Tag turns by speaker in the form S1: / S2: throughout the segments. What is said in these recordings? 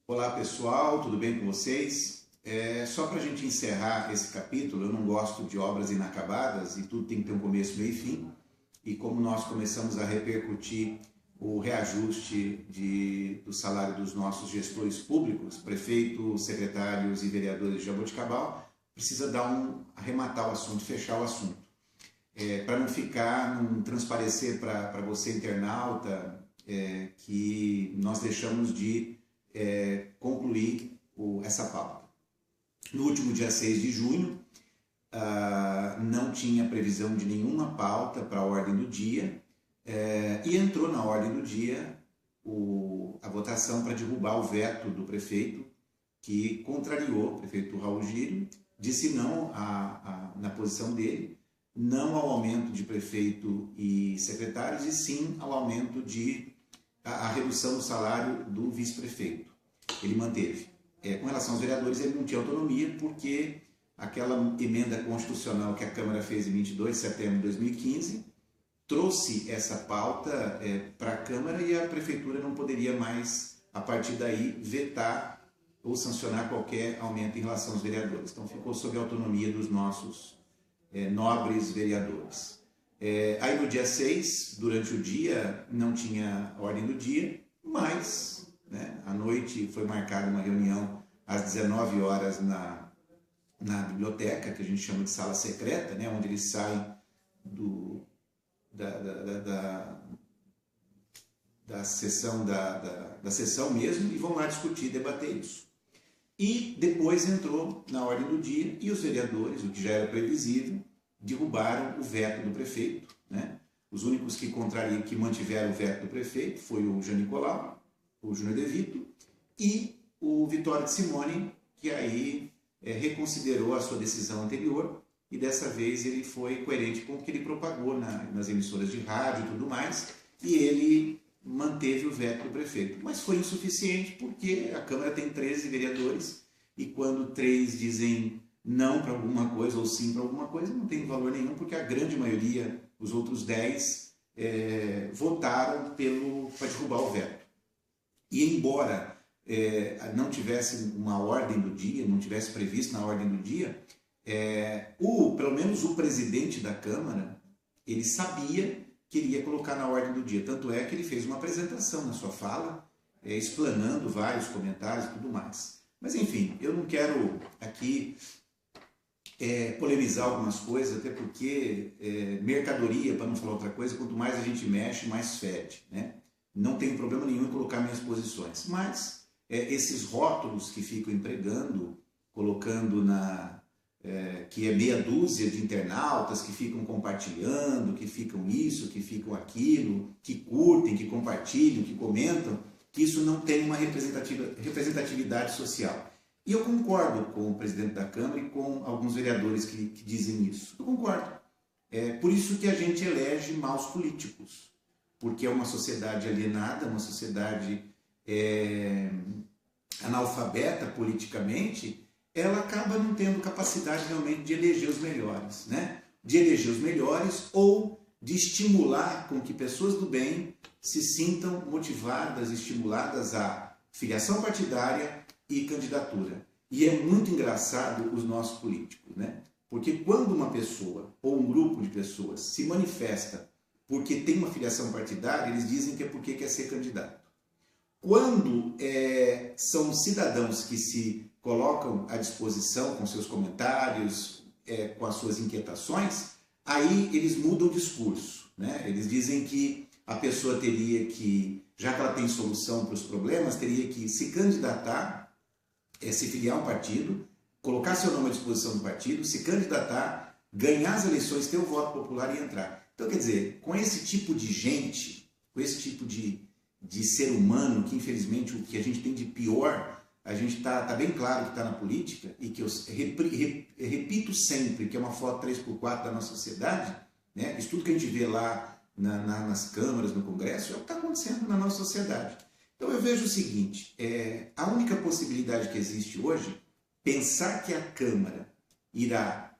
S1: Olá pessoal, tudo bem com vocês? Só para a gente encerrar esse capítulo, eu não gosto de obras inacabadas e tudo tem que ter um começo, meio e fim. E como nós começamos a repercutir o reajuste do salário dos nossos gestores públicos, prefeitos, secretários e vereadores de Jaboticabal, precisa arrematar o assunto, fechar o assunto. Para não ficar, não transparecer para você internauta que nós deixamos de concluir essa pauta. No último dia 6 de junho, não tinha previsão de nenhuma pauta para a ordem do dia e entrou na ordem do dia a votação para derrubar o veto do prefeito, que contrariou o prefeito Raul Gírio, disse não na posição dele, não ao aumento de prefeito e secretários, e sim ao aumento a redução do salário do vice-prefeito. Ele manteve. Com relação aos vereadores, ele não tinha autonomia, porque aquela emenda constitucional que a Câmara fez em 22 de setembro de 2015 trouxe essa pauta para a Câmara e a Prefeitura não poderia mais, a partir daí, vetar ou sancionar qualquer aumento em relação aos vereadores. Então ficou sob a autonomia dos nossos nobres vereadores. Aí no dia 6, durante o dia, não tinha ordem do dia, mas à noite foi marcada uma reunião às 19 horas na biblioteca, que a gente chama de sala secreta, onde eles saem da sessão mesmo e vão lá discutir, debater isso. E depois entrou na ordem do dia e os vereadores, o que já era previsível, derrubaram o veto do prefeito. Os únicos que mantiveram o veto do prefeito foi o Jean Nicolau, o Júnior De Vito e o Vitório de Simone, que aí reconsiderou a sua decisão anterior e dessa vez ele foi coerente com o que ele propagou nas emissoras de rádio e tudo mais, e ele manteve o veto do prefeito. Mas foi insuficiente porque a Câmara tem 13 vereadores e quando 3 dizem não para alguma coisa ou sim para alguma coisa, não tem valor nenhum, porque a grande maioria, os outros 10, votaram para derrubar o veto. E embora não tivesse uma ordem do dia, não tivesse previsto na ordem do dia, pelo menos o presidente da Câmara, ele sabia que ele ia colocar na ordem do dia. Tanto é que ele fez uma apresentação na sua fala, explanando vários comentários e tudo mais. Mas enfim, eu não quero aqui polemizar algumas coisas, até porque mercadoria, para não falar outra coisa, quanto mais a gente mexe, mais fede. Não tenho problema nenhum em colocar minhas posições, mas esses rótulos que ficam empregando, colocando que é meia dúzia de internautas que ficam compartilhando, que ficam isso, que ficam aquilo, que curtem, que compartilham, que comentam, que isso não tem uma representatividade social. E eu concordo com o presidente da Câmara e com alguns vereadores que dizem isso. Eu concordo. Por isso que a gente elege maus políticos, porque é uma sociedade alienada, uma sociedade analfabeta politicamente, ela acaba não tendo capacidade realmente de eleger os melhores, de eleger os melhores ou de estimular com que pessoas do bem se sintam motivadas, estimuladas à filiação partidária e candidatura. E é muito engraçado os nossos políticos, porque quando uma pessoa ou um grupo de pessoas se manifesta porque tem uma filiação partidária, eles dizem que é porque quer ser candidato. Quando são cidadãos que se colocam à disposição com seus comentários, com as suas inquietações, aí eles mudam o discurso. Eles dizem que a pessoa teria que, já que ela tem solução para os problemas, teria que se candidatar, se filiar a um partido, colocar seu nome à disposição do partido, se candidatar, ganhar as eleições, ter o voto popular e entrar. Então, quer dizer, com esse tipo de gente, com esse tipo de ser humano, que infelizmente o que a gente tem de pior, a gente tá bem claro que está na política, e que eu repito sempre que é uma foto 3x4 da nossa sociedade, isso tudo que a gente vê lá nas câmaras, no Congresso, é o que está acontecendo na nossa sociedade. Então eu vejo o seguinte, a única possibilidade que existe hoje, pensar que a Câmara irá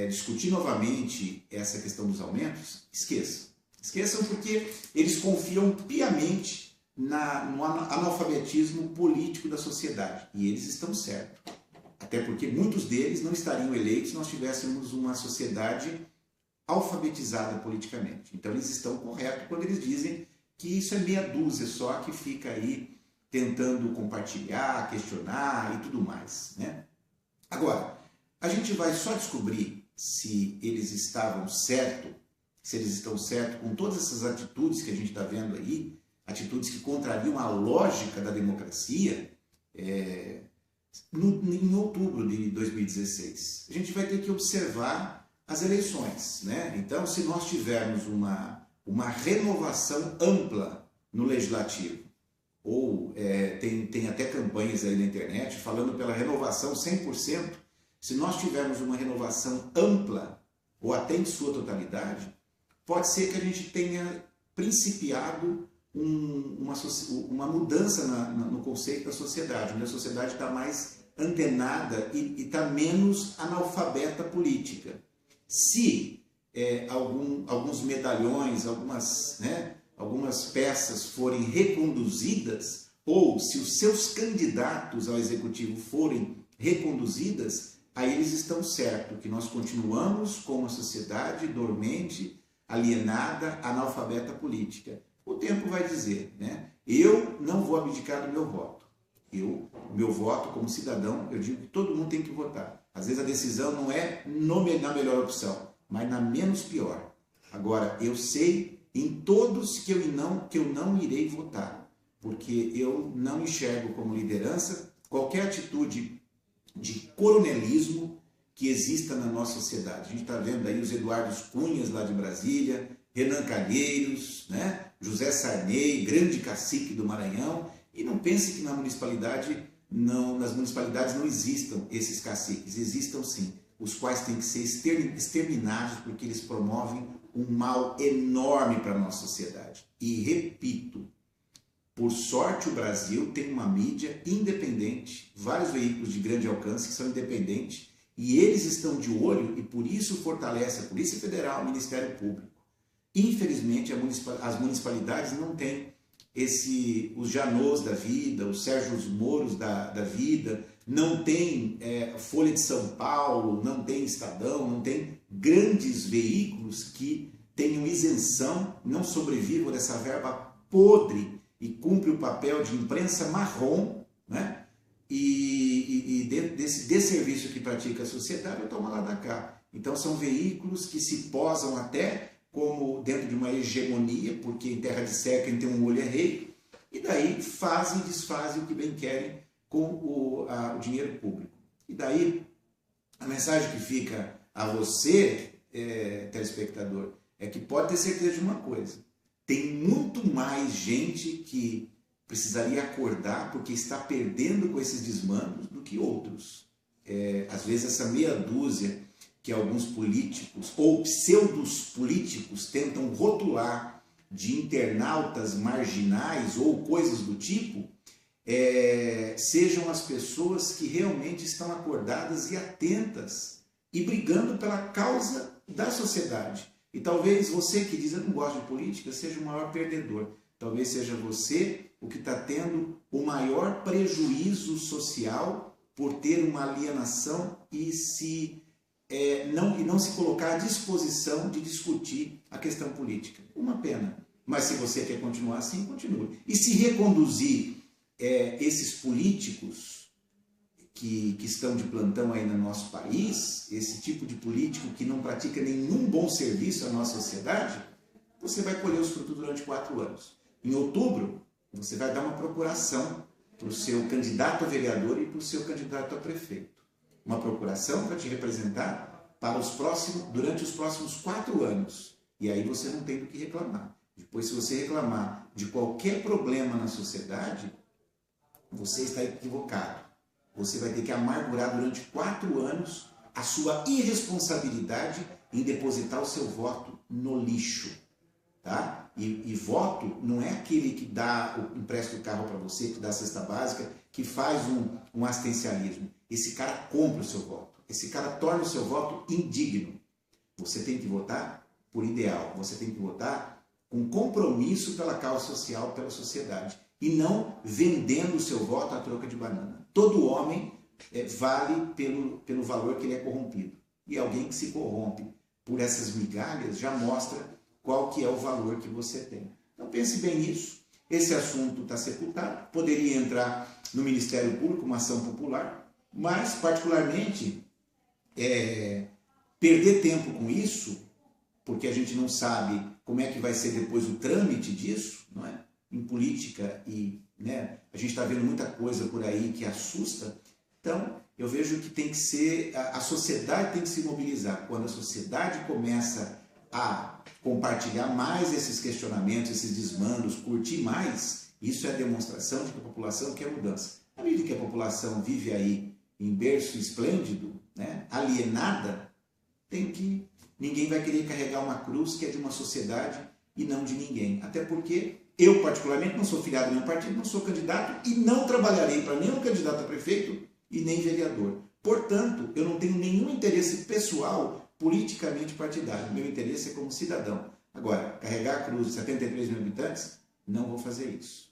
S1: discutir novamente essa questão dos aumentos, esqueçam. Esqueçam porque eles confiam piamente no analfabetismo político da sociedade. E eles estão certos. Até porque muitos deles não estariam eleitos se nós tivéssemos uma sociedade alfabetizada politicamente. Então eles estão corretos quando eles dizem que isso é meia dúzia só que fica aí tentando compartilhar, questionar e tudo mais, né? Agora, a gente vai só descobrir se eles estavam certos, se eles estão certos com todas essas atitudes que a gente está vendo aí, atitudes que contrariam a lógica da democracia, em outubro de 2016. A gente vai ter que observar as eleições, né? Então, se nós tivermos uma renovação ampla no legislativo, ou tem até campanhas aí na internet falando pela renovação 100%, se nós tivermos uma renovação ampla, ou até em sua totalidade, pode ser que a gente tenha principiado uma mudança no conceito da sociedade, onde a sociedade está mais antenada e está menos analfabeta política. Se alguns medalhões, algumas peças forem reconduzidas, ou se os seus candidatos ao executivo forem reconduzidas, aí eles estão certos que nós continuamos com uma sociedade dormente, alienada, analfabeta política. O tempo vai dizer, né? Eu não vou abdicar do meu voto. O meu voto como cidadão, eu digo que todo mundo tem que votar. Às vezes a decisão não é na melhor opção, mas na menos pior. Agora, eu sei em todos que eu não irei votar, porque eu não enxergo como liderança qualquer atitude de coronelismo que exista na nossa sociedade. A gente está vendo aí os Eduardos Cunhas lá de Brasília, Renan Calheiros, né? José Sarney, grande cacique do Maranhão, e não pense que nas municipalidades não existam esses caciques, existam sim, os quais têm que ser exterminados porque eles promovem um mal enorme para a nossa sociedade. E repito, por sorte o Brasil tem uma mídia independente, vários veículos de grande alcance que são independentes, e eles estão de olho e por isso fortalece a Polícia Federal, o Ministério Público. Infelizmente as municipalidades não têm os Janôs da vida, os Sérgios Moros da vida, não tem Folha de São Paulo, não tem Estadão, não tem grandes veículos que tenham isenção, não sobrevivam dessa verba podre e cumpre o papel de imprensa marrom, né? E dentro desse desserviço que pratica a sociedade, eu tomo lá da cá. Então são veículos que se posam até como dentro de uma hegemonia, porque em terra de seca quem tem um olho é rei, e daí fazem e desfazem o que bem querem com o dinheiro público. E daí a mensagem que fica a você, telespectador, é que pode ter certeza de uma coisa: tem muito mais gente que precisaria acordar porque está perdendo com esses desmandos do que outros. Às vezes essa meia dúzia que alguns políticos ou pseudos políticos tentam rotular de internautas marginais ou coisas do tipo, sejam as pessoas que realmente estão acordadas e atentas e brigando pela causa da sociedade. E talvez você que diz eu não gosto de política seja o maior perdedor. Talvez seja você o que está tendo o maior prejuízo social por ter uma alienação e não se colocar à disposição de discutir a questão política. Uma pena. Mas se você quer continuar assim, continue. E se reconduzir esses políticos que estão de plantão aí no nosso país, esse tipo de político que não pratica nenhum bom serviço à nossa sociedade, você vai colher os frutos durante 4 anos. Em outubro, você vai dar uma procuração para o seu candidato a vereador e para o seu candidato a prefeito. Uma procuração para te representar durante os próximos 4 anos. E aí você não tem do que reclamar. Depois, se você reclamar de qualquer problema na sociedade, você está equivocado. Você vai ter que amargurar durante 4 anos a sua irresponsabilidade em depositar o seu voto no lixo. Tá? E voto não é aquele que empresta o carro para você, que dá a cesta básica, que faz um assistencialismo. Esse cara compra o seu voto. Esse cara torna o seu voto indigno. Você tem que votar por ideal. Você tem que votar com compromisso pela causa social, pela sociedade. e não vendendo o seu voto à troca de banana. Todo homem vale pelo valor que ele é corrompido. E alguém que se corrompe por essas migalhas já mostra qual que é o valor que você tem. Então pense bem nisso. Esse assunto está sepultado, poderia entrar no Ministério Público, uma ação popular, mas particularmente perder tempo com isso, porque a gente não sabe como é que vai ser depois o trâmite disso, não é? Em política, e a gente está vendo muita coisa por aí que assusta. Então, eu vejo que tem que ser, a sociedade tem que se mobilizar. Quando a sociedade começa a compartilhar mais esses questionamentos, esses desmandos, curtir mais, isso é demonstração de que a população quer mudança. À medida que a população vive aí em berço esplêndido, alienada, ninguém vai querer carregar uma cruz que é de uma sociedade e não de ninguém. Até porque eu, particularmente, não sou filiado a nenhum partido, não sou candidato e não trabalharei para nenhum candidato a prefeito e nem vereador. Portanto, eu não tenho nenhum interesse pessoal politicamente partidário. Meu interesse é como cidadão. Agora, carregar a cruz de 73 mil habitantes, não vou fazer isso.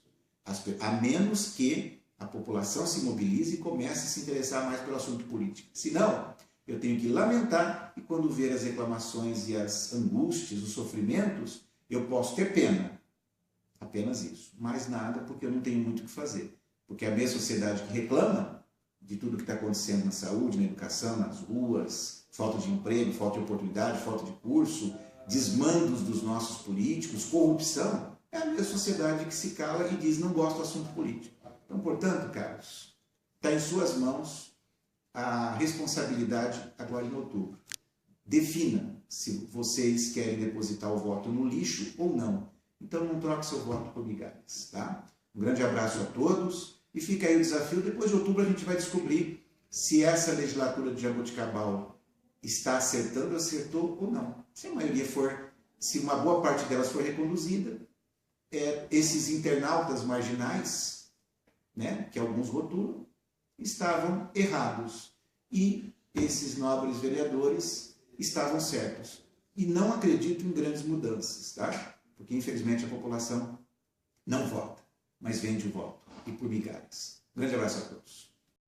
S1: A menos que a população se mobilize e comece a se interessar mais pelo assunto político. Senão, eu tenho que lamentar e quando ver as reclamações e as angústias, os sofrimentos, eu posso ter pena. Apenas isso. Mais nada, porque eu não tenho muito o que fazer. Porque a minha sociedade que reclama de tudo que está acontecendo na saúde, na educação, nas ruas, falta de emprego, falta de oportunidade, falta de curso, desmandos dos nossos políticos, corrupção, é a minha sociedade que se cala e diz não gosto do assunto político. Então, portanto, caros, está em suas mãos a responsabilidade agora em outubro. Defina se vocês querem depositar o voto no lixo ou não. Então não troque seu voto por migalhas, tá? Um grande abraço a todos e fica aí o desafio. Depois de outubro a gente vai descobrir se essa legislatura de Jaboticabal está acertando, acertou ou não. Se a maioria for, se uma boa parte delas for reconduzida, esses internautas marginais, que alguns rotulam, estavam errados e esses nobres vereadores estavam certos. E não acredito em grandes mudanças, tá? Porque infelizmente a população não vota, mas vende o voto, e por migalhas. Um grande abraço a todos.